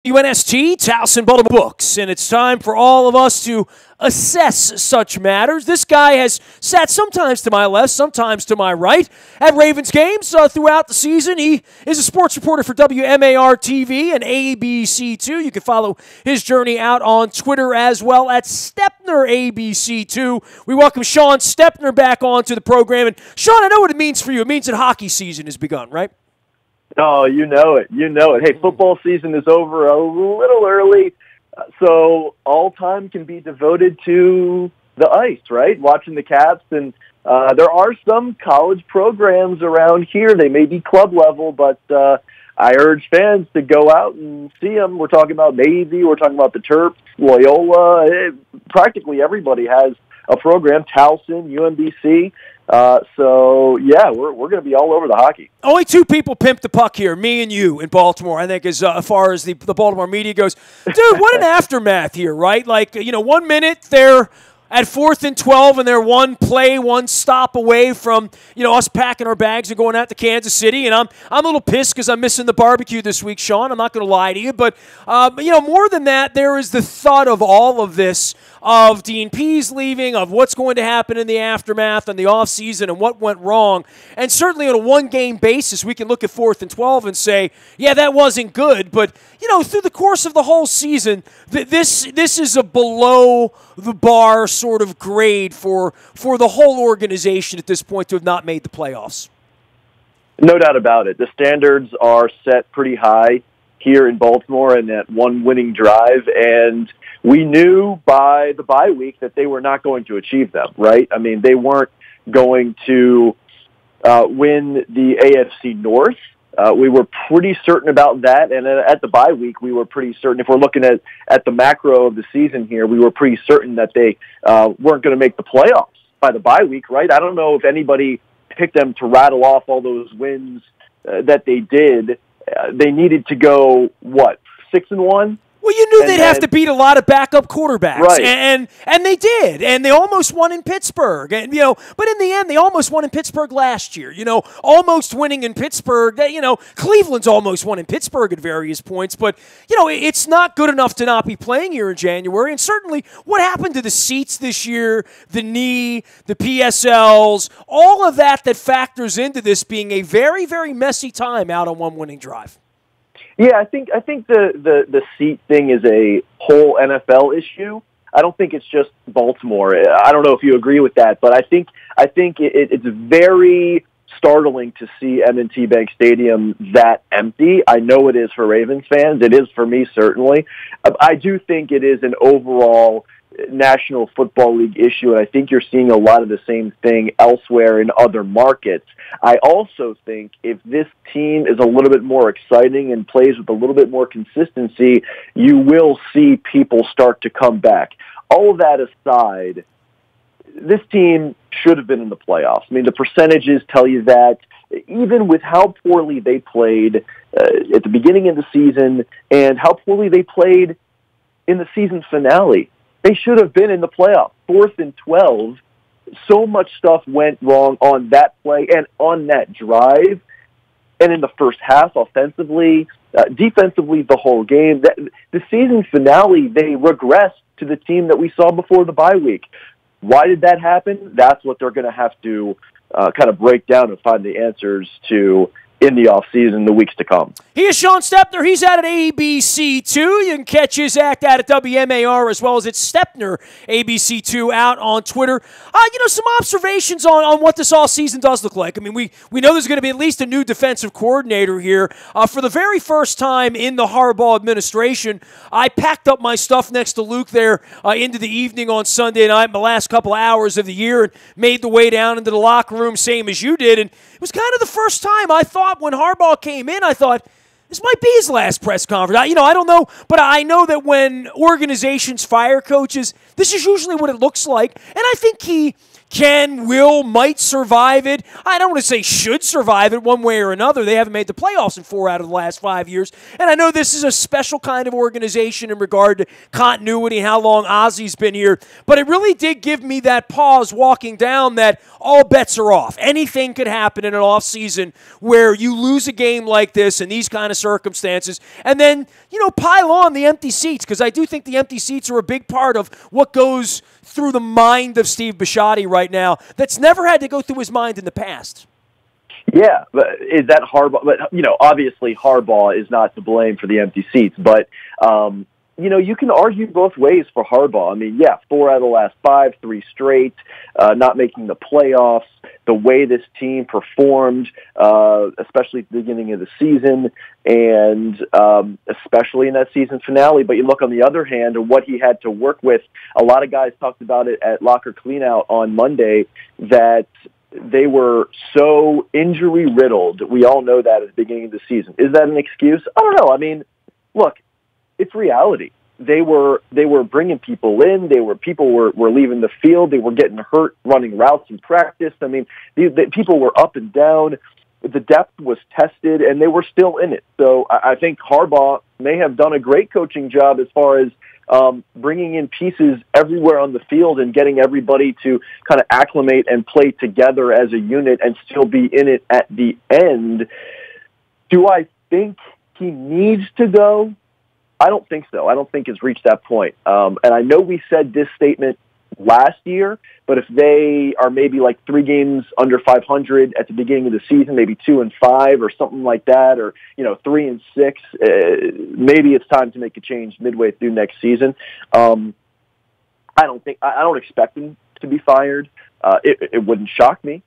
WNST, Towson Baltimore Books, and it's time for all of us to assess such matters. This guy has sat sometimes to my left, sometimes to my right at Ravens games throughout the season. He is a sports reporter for WMAR-TV and ABC2. You can follow his journey out on Twitter as well at Stepner ABC2. We welcome Shawn Stepner back onto the program. And Shawn, I know what it means for you. It means that hockey season has begun, right? Oh, you know it. You know it. Hey, football season is over a little early, so all time can be devoted to the ice, right? Watching the Caps, and there are some college programs around here. They may be club level, but I urge fans to go out and see them. We're talking about Navy. We're talking about the Terps, Loyola. Practically everybody has a program, Towson, UMBC. So, yeah, we're going to be all over the hockey. Only two people pimp the puck here, me and you in Baltimore, I think, as far as the Baltimore media goes. Dude, what an aftermath here, right? Like, 1 minute they're at 4th and 12, and they're one play, one stop away from, us packing our bags and going out to Kansas City. And I'm a little pissed because I'm missing the barbecue this week, Shawn. I'm not going to lie to you. But, more than that, there is the thought of all of this, of Dean Pease leaving, of what's going to happen in the aftermath and the offseason and what went wrong. And certainly on a one-game basis, we can look at 4th and 12 and say, yeah, that wasn't good. But, through the course of the whole season, this is a below-the-bar sort of grade for the whole organization at this point to have not made the playoffs. No doubt about it. The standards are set pretty high here in Baltimore and that one winning drive, and we knew by the bye week that they were not going to achieve them, right? I mean, they weren't going to win the AFC North. We were pretty certain about that, and at the bye week, we were pretty certain. If we're looking at the macro of the season here, we were pretty certain that they weren't going to make the playoffs by the bye week, right? I don't know if anybody picked them to rattle off all those wins that they did. They needed to go, 6-1? Well, you knew they'd have to beat a lot of backup quarterbacks, right. and they did, and they almost won in Pittsburgh, and but in the end, they almost won in Pittsburgh last year. Almost winning in Pittsburgh. Cleveland's almost won in Pittsburgh at various points, but it's not good enough to not be playing here in January. And certainly, what happened to the seats this year, the knee, the PSLs, all of that factors into this being a very, very messy time out on one winning drive. Yeah, I think the seat thing is a whole NFL issue. I don't think it's just Baltimore. I don't know if you agree with that, but I think it's very startling to see M&T Bank Stadium that empty. I know it is for Ravens fans. It is for me, certainly. I do think it is an overall National Football League issue, and I think you're seeing a lot of the same thing elsewhere in other markets. I also think if this team is a little bit more exciting and plays with a little bit more consistency, you will see people start to come back. All of that aside, this team should have been in the playoffs. I mean, the percentages tell you that. Even with how poorly they played at the beginning of the season and how poorly they played in the season finale, they should have been in the playoffs. 4th and 12. So much stuff went wrong on that play and on that drive. And in the first half, offensively, defensively, the whole game. The season finale, they regressed to the team that we saw before the bye week. Why did that happen? That's what they're going to have to kind of break down and find the answers to in the offseason, the weeks to come. He is Shawn Stepner. He's out at ABC2. You can catch his act out at WMAR as well as at Stepner ABC2 out on Twitter. Some observations on what this offseason does look like. I mean, we know there's going to be at least a new defensive coordinator here. For the very first time in the Harbaugh administration, I packed up my stuff next to Luke there into the evening on Sunday night, my last couple of hours of the year, and made the way down into the locker room, same as you did. And it was kind of the first time I thought when Harbaugh came in, I thought, this might be his last press conference. I don't know, but I know that when organizations fire coaches, this is usually what it looks like. And I think he might survive it. I don't want to say should survive it one way or another. They haven't made the playoffs in 4 out of the last 5 years. And I know this is a special kind of organization in regard to continuity, how long Ozzy's been here. But it really did give me that pause walking down that all bets are off. Anything could happen in an offseason where you lose a game like this in these kind of circumstances. And then, pile on the empty seats, because I do think the empty seats are a big part of what goes through the mind of Steve Bisciotti right now that's never had to go through his mind in the past. Yeah, but is that Harbaugh? But, obviously Harbaugh is not to blame for the empty seats, but, you can argue both ways for Harbaugh. I mean, 4 out of the last 5, 3 straight, not making the playoffs, the way this team performed, especially at the beginning of the season, and especially in that season finale. But you look on the other hand at what he had to work with. A lot of guys talked about it at Locker Cleanout on Monday, that they were so injury-riddled. We all know that at the beginning of the season. Is that an excuse? I don't know. I mean, look, it's reality. They were bringing people in. People were leaving the field. They were getting hurt running routes in practice. I mean, the people were up and down. The depth was tested, and they were still in it. So I think Harbaugh may have done a great coaching job as far as bringing in pieces everywhere on the field and getting everybody to kind of acclimate and play together as a unit and still be in it at the end. Do I think he needs to go? I don't think so. I don't think it's reached that point. And I know we said this statement last year, but if they are maybe like 3 games under 500 at the beginning of the season, maybe 2-5 or something like that, or 3-6, maybe it's time to make a change midway through next season. I don't expect him to be fired. It wouldn't shock me.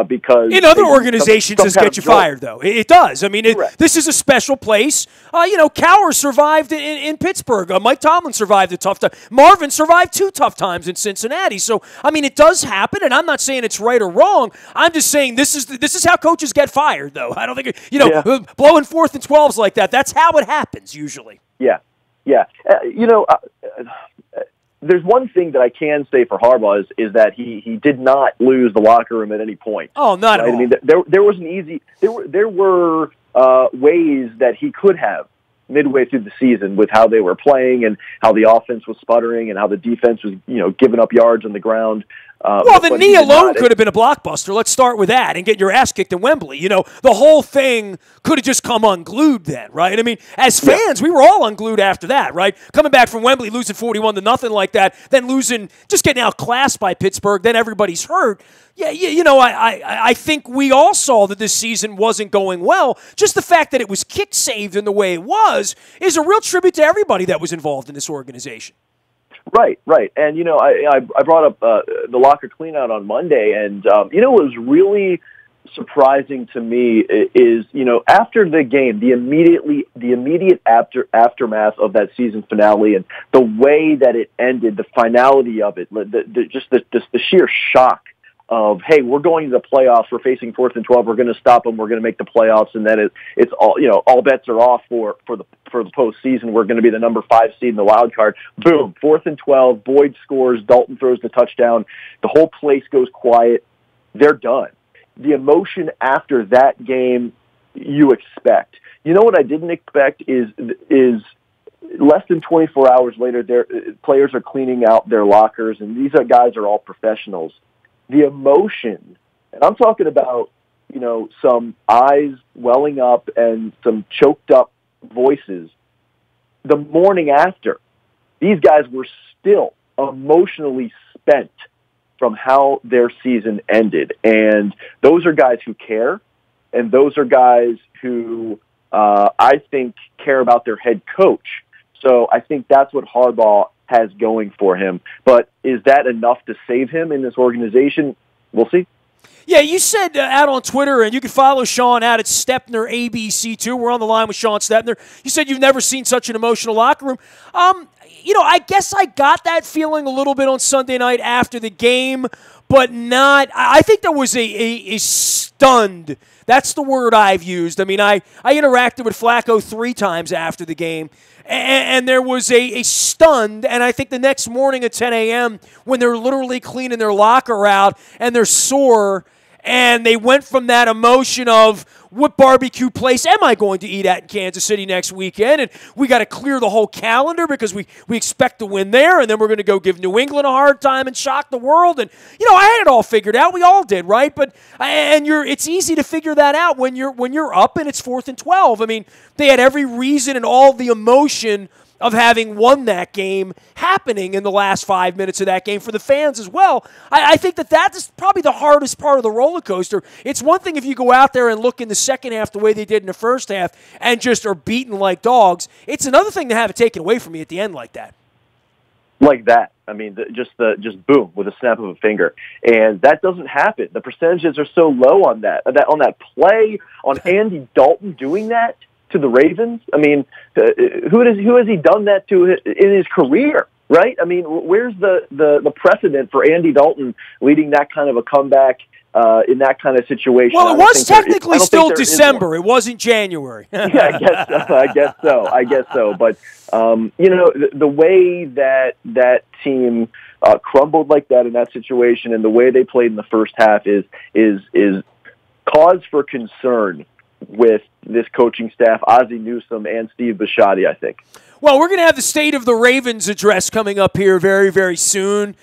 Because in other organizations, this gets you fired, though. It does. I mean, this is a special place. Cowher survived in Pittsburgh. Mike Tomlin survived a tough time. Marvin survived 2 tough times in Cincinnati. So, I mean, it does happen, and I'm not saying it's right or wrong. I'm just saying this is how coaches get fired, though. I don't think, blowing 4th and 12s like that, that's how it happens usually. Yeah. There's one thing that I can say for Harbaugh is that he did not lose the locker room at any point. Oh, not at all. I mean, there was an easy. There were ways that he could have midway through the season with how they were playing and how the offense was sputtering and how the defense was giving up yards on the ground. Well, the knee alone could have been a blockbuster. Let's start with that and get your ass kicked in Wembley. The whole thing could have just come unglued then, right? I mean, as fans, we were all unglued after that, right? Coming back from Wembley, losing 41-0 like that, then just getting outclassed by Pittsburgh, then everybody's hurt. Yeah, I think we all saw that this season wasn't going well. Just the fact that it was kick-saved in the way it was is a real tribute to everybody that was involved in this organization. Right. And, I brought up the Locker Cleanout on Monday, and, what was really surprising to me is, after the game, the immediate aftermath of that season finale and the way that it ended, the finality of it, the sheer shock of, hey, we're going to the playoffs, we're facing 4th and 12, we're going to stop them, we're going to make the playoffs, and then it's all, all bets are off for the postseason. We're going to be the number 5 seed in the wild card. Boom, 4th and 12, Boyd scores, Dalton throws the touchdown, the whole place goes quiet, they're done. The emotion after that game you expect. You know what I didn't expect is less than 24 hours later, their players are cleaning out their lockers, and these guys are all professionals. The emotion, and I'm talking about, some eyes welling up and some choked up voices. The morning after, these guys were still emotionally spent from how their season ended. And those are guys who care, and those are guys who I think care about their head coach. So I think that's what Harbaugh has going for him. But is that enough to save him in this organization? We'll see. Yeah, you said out on Twitter, and you can follow Shawn out at Stepner ABC2. We're on the line with Shawn Stepner. You said you've never seen such an emotional locker room. I guess I got that feeling a little bit on Sunday night after the game, but not. I think there was a stunned. That's the word I've used. I mean, I interacted with Flacco 3 times after the game, and there was a stunned, and I think the next morning at 10 a.m. when they're literally cleaning their locker out and they're sore, and they went from that emotion of what barbecue place am I going to eat at in Kansas City next weekend, and we got to clear the whole calendar because we expect to win there, and then we're going to go give New England a hard time and shock the world. And I had it all figured out. We all did, right? But it's easy to figure that out when you're up and it's 4th and 12. I mean, they had every reason and all the emotion of having won that game happening in the last 5 minutes of that game for the fans as well. I think that is probably the hardest part of the roller coaster. It's one thing if you go out there and look in the second half the way they did in the first half and just are beaten like dogs. It's another thing to have it taken away from you at the end like that. Like that. I mean, just boom with a snap of a finger, and that doesn't happen. The percentages are so low on that play on Andy Dalton doing that to the Ravens. I mean, who has he done that to in his career, right? I mean, where's the precedent for Andy Dalton leading that kind of a comeback in that kind of situation? Well, it was technically still December. It wasn't January. Yeah, I guess so. But, the way that team crumbled like that in that situation and the way they played in the first half is cause for concern with this coaching staff, Ozzie Newsome and Steve Bisciotti, I think. Well, we're going to have the State of the Ravens address coming up here very, very soon.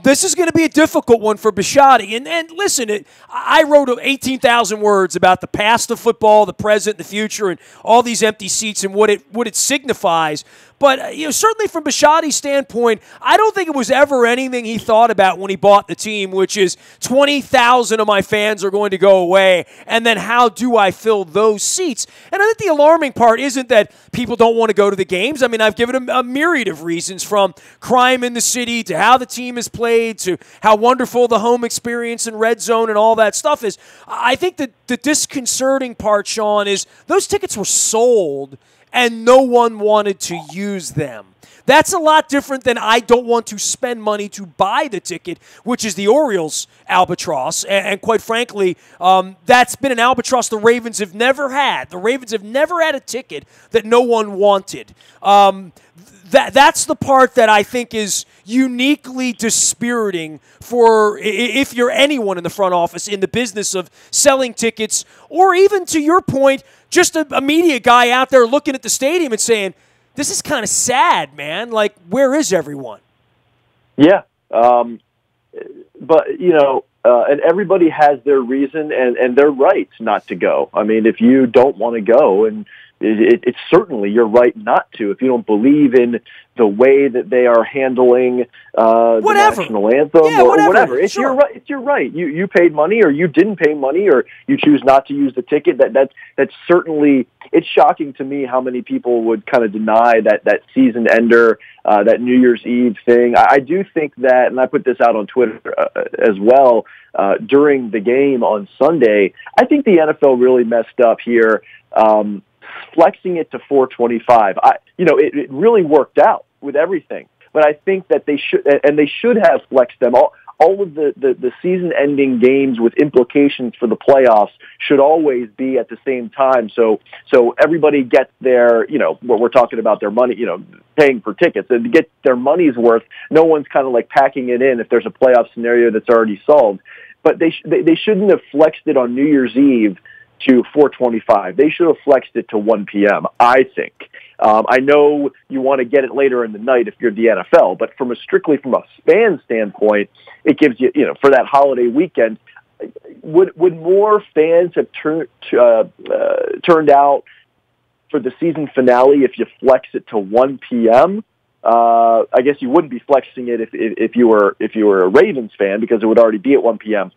This is going to be a difficult one for Bisciotti. And listen, I wrote 18,000 words about the past of football, the present, the future, and all these empty seats and what it signifies. But certainly from Bisciotti's standpoint, I don't think it was ever anything he thought about when he bought the team, which is 20,000 of my fans are going to go away, and then how do I fill those seats? And I think the alarming part isn't that people don't want to go to the games. I mean, I've given them a myriad of reasons, from crime in the city to how the team is played to how wonderful the home experience and red zone and all that stuff is. I think that the disconcerting part, Shawn, is those tickets were sold and no one wanted to use them. That's a lot different than I don't want to spend money to buy the ticket, which is the Orioles' albatross. And quite frankly, that's been an albatross the Ravens have never had. The Ravens have never had a ticket that no one wanted. That's the part that I think is uniquely dispiriting for if you're anyone in the front office in the business of selling tickets, or even, to your point, just a media guy out there looking at the stadium and saying, this is kind of sad, man. Like, where is everyone? Yeah. But, and everybody has their reason and their right not to go. I mean, if you don't want to go, and it's certainly your right not to, if you don't believe in the way that they are handling the national anthem or whatever. It's your right. It's your right. You paid money, or you didn't pay money, or you choose not to use the ticket. That's certainly, it's shocking to me how many people would kind of deny that season ender, that New Year's Eve thing. I do think that, and I put this out on Twitter as well, during the game on Sunday, I think the NFL really messed up here, flexing it to 425. It really worked out with everything, but I think that they should have flexed them. All of the season-ending games with implications for the playoffs should always be at the same time. So everybody gets their, what we're talking about, their money, paying for tickets, and to get their money's worth. No one's kind of like packing it in if there's a playoff scenario that's already solved. But they shouldn't have flexed it on New Year's Eve to 425. They should have flexed it to 1 p.m., I think. I know you want to get it later in the night if you're the NFL, but strictly from a fan standpoint, it gives you, for that holiday weekend, would more fans have turned out for the season finale if you flex it to 1 p.m.? I guess you wouldn't be flexing it if you were a Ravens fan, because it would already be at 1 p.m.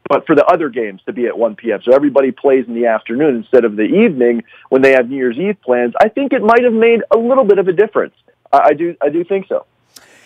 But for the other games to be at 1 p.m. So everybody plays in the afternoon instead of the evening when they have New Year's Eve plans, I think it might have made a little bit of a difference. I do think so.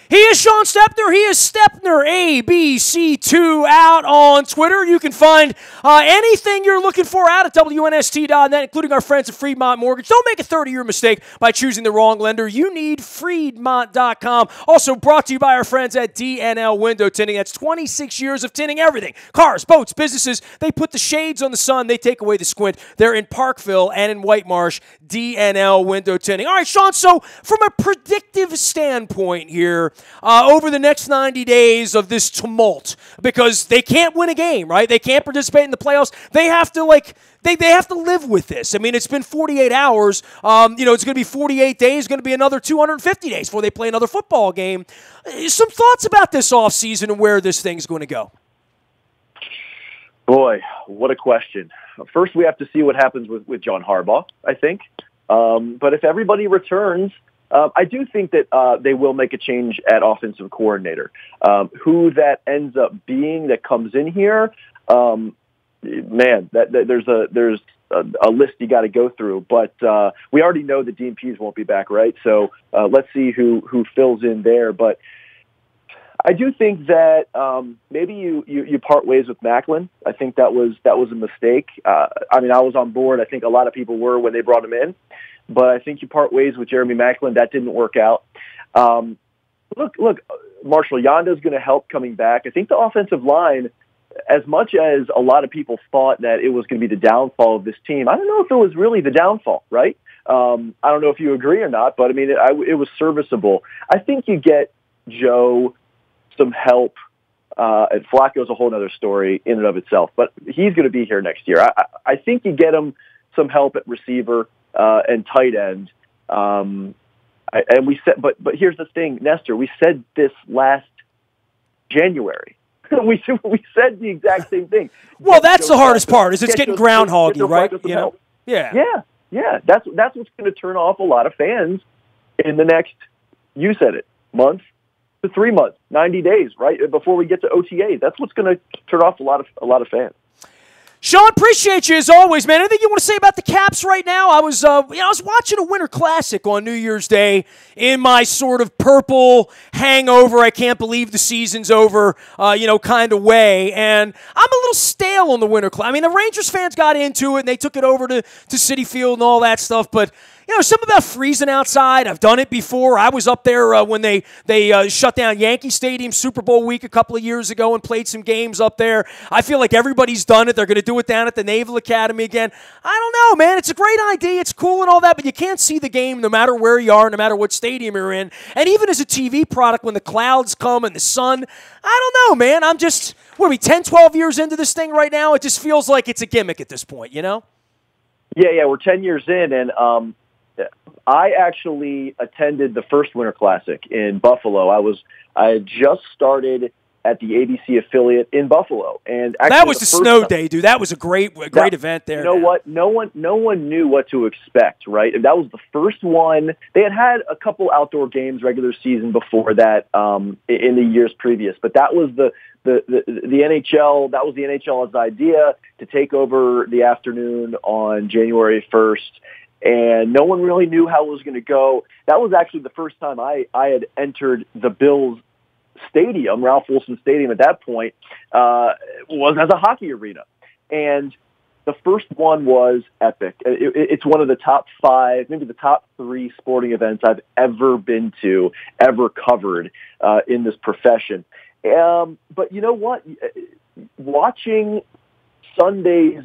He is Shawn Stepner. He is Stepner ABC2 out on Twitter. You can find anything you're looking for out at WNST.net, including our friends at Freedmont Mortgage. Don't make a 30-year mistake by choosing the wrong lender. You need Freedmont.com. Also brought to you by our friends at DNL Window Tinting. That's 26 years of tinting everything. Cars, boats, businesses. They put the shades on the sun. They take away the squint. They're in Parkville and in White Marsh. DNL Window Tinting. All right, Shawn, so from a predictive standpoint here, over the next 90 days of this tumult, because they can't win a game, right? They can't participate in the playoffs. They have to, they have to live with this. I mean, it's been 48 hours. It's going to be 48 days, going to be another 250 days before they play another football game. Some thoughts about this offseason and where this thing's going to go? Boy, what a question. First, we have to see what happens with John Harbaugh, I think. But if everybody returns, I do think that they will make a change at offensive coordinator. Who that ends up being that comes in here, man, there's a list you got to go through. But we already know that Dean Pease won't be back, right? So let's see who fills in there. But I do think that maybe you part ways with Macklin. I think that was a mistake. I was on board. I think a lot of people were when they brought him in. But I think you part ways with Jeremy Macklin. That didn't work out. Look, Marshall Yanda's going to help coming back. I think the offensive line, as much as a lot of people thought that it was going to be the downfall of this team, I don't know if it was really the downfall, right? I don't know if you agree or not, but, it was serviceable. I think you get Joe some help, and Flacco's a whole other story in and of itself, but he's going to be here next year. I think you get him some help at receiver and tight end. And we said, but here's the thing, Nestor, we said this last January. we said the exact same thing. Well, that's the hardest part, is it's getting groundhoggy, right? Yeah. That's what's going to turn off a lot of fans in the next, you said it, month to 3 months, 90 days, right? Before we get to OTAs. That's what's going to turn off a lot of fans. Shawn, appreciate you as always, man. Anything you want to say about the Caps right now? I was watching a Winter Classic on New Year's Day in my sort of purple hangover, I can't believe the season's over, kind of way. And I'm a little stale on the Winter Classic. The Rangers fans got into it, and they took it over to Citi Field and all that stuff, but something about freezing outside. I've done it before. I was up there when they shut down Yankee Stadium Super Bowl week a couple of years ago and played some games up there. I feel like everybody's done it. They're going to do it down at the Naval Academy again. I don't know, man. It's a great idea. It's cool and all that, but you can't see the game no matter where you are, no matter what stadium you're in. And even as a TV product, when the clouds come and the sun, I don't know, man. I'm just, 10, 12 years into this thing right now? It just feels like it's a gimmick at this point, Yeah, we're 10 years in, and I actually attended the first Winter Classic in Buffalo. I had just started at the ABC affiliate in Buffalo, and actually that was the snow day, dude. That was a great event there. You know what? No one knew what to expect, right? That was the first one. They had a couple outdoor games regular season before that in the years previous, but that was the NHL. That was the NHL's idea to take over the afternoon on January 1st. And no one really knew how it was going to go. That was actually the first time I had entered the Bills stadium, Ralph Wilson Stadium at that point, was as a hockey arena. And the first one was epic. It's one of the top 5, maybe the top 3 sporting events I've ever been to, ever covered in this profession. But you know what? Watching Monday's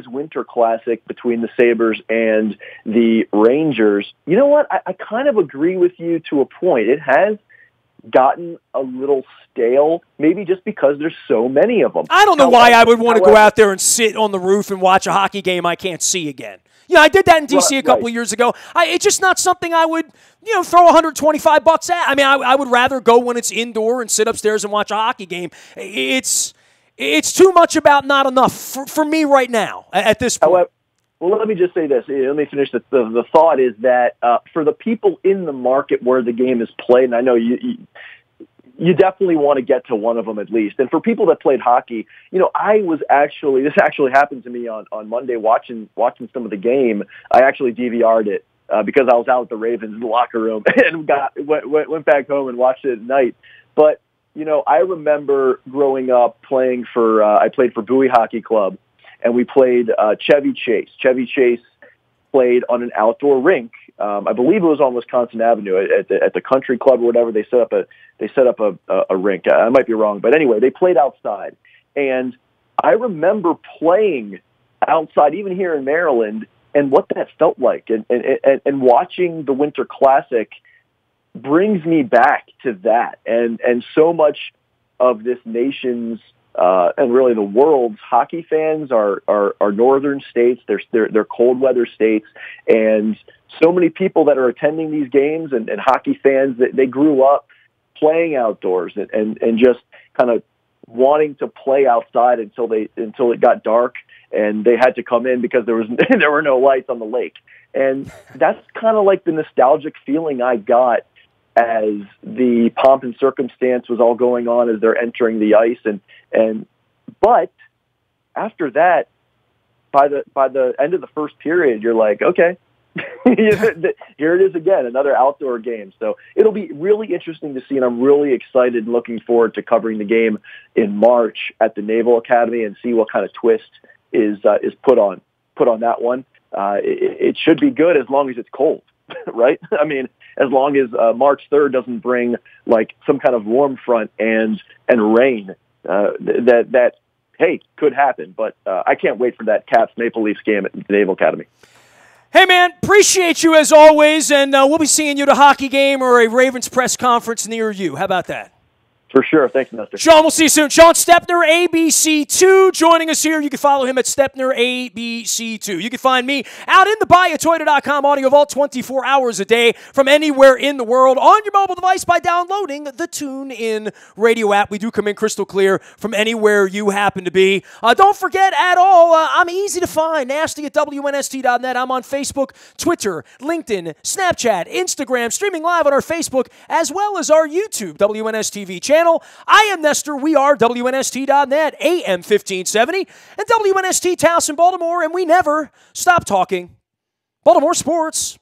Winter Classic between the Sabres and the Rangers, you know what? I kind of agree with you to a point. It has gotten a little stale, maybe just because there's so many of them. I don't know why I would want to go out there and sit on the roof and watch a hockey game I can't see again. I did that in D.C. a couple of years ago. It's just not something I would, throw $125 at. I would rather go when it's indoor and sit upstairs and watch a hockey game. It's too much about not enough for me right now at this point. However, well, let me just say this. Let me finish the thought is that for the people in the market where the game is played, and I know you definitely want to get to one of them at least. And for people that played hockey, this actually happened to me on Monday watching some of the game. I actually DVR'd it because I was out at the Ravens locker room and went back home and watched it at night. But, I remember growing up playing I played for Bowie Hockey Club, and we played Chevy Chase. Chevy Chase played on an outdoor rink. I believe it was on Wisconsin Avenue at the country club or whatever. They set up a rink. I might be wrong, but anyway, they played outside. And I remember playing outside, even here in Maryland, and what that felt like. And watching the Winter Classic brings me back to that. And so much of this nation's and really the world's hockey fans are northern states. They're cold weather states, and so many people that are attending these games and hockey fans that they grew up playing outdoors and just kind of wanting to play outside until it got dark and they had to come in because there were no lights on the lake. And that's kind of like the nostalgic feeling I got as the pomp and circumstance was all going on as they're entering the ice. But after that, by the end of the first period, you're like, okay, here it is again, another outdoor game. So it'll be really interesting to see, and I'm really excited and looking forward to covering the game in March at the Naval Academy and see what kind of twist is put on that one. It should be good as long as it's cold, right? I mean, as long as March 3rd doesn't bring like some kind of warm front and rain, that hey, could happen. But I can't wait for that Caps Maple Leafs game at the Naval Academy. Hey, man, appreciate you as always, and we'll be seeing you at a hockey game or a Ravens press conference near you. How about that? For sure. Thanks, Nestor. Shawn, we'll see you soon. Shawn Stepner, ABC2, joining us here. You can follow him at Stepner ABC2. You can find me out in the buyatoyota.com audio vault 24 hours a day from anywhere in the world on your mobile device by downloading the TuneIn radio app. We do come in crystal clear from anywhere you happen to be. Don't forget at all, I'm easy to find. Nasty at WNST.net. I'm on Facebook, Twitter, LinkedIn, Snapchat, Instagram, streaming live on our Facebook as well as our YouTube WNSTV channel. I am Nestor. We are WNST.net, AM 1570, and WNST Towson, Baltimore, and we never stop talking Baltimore sports.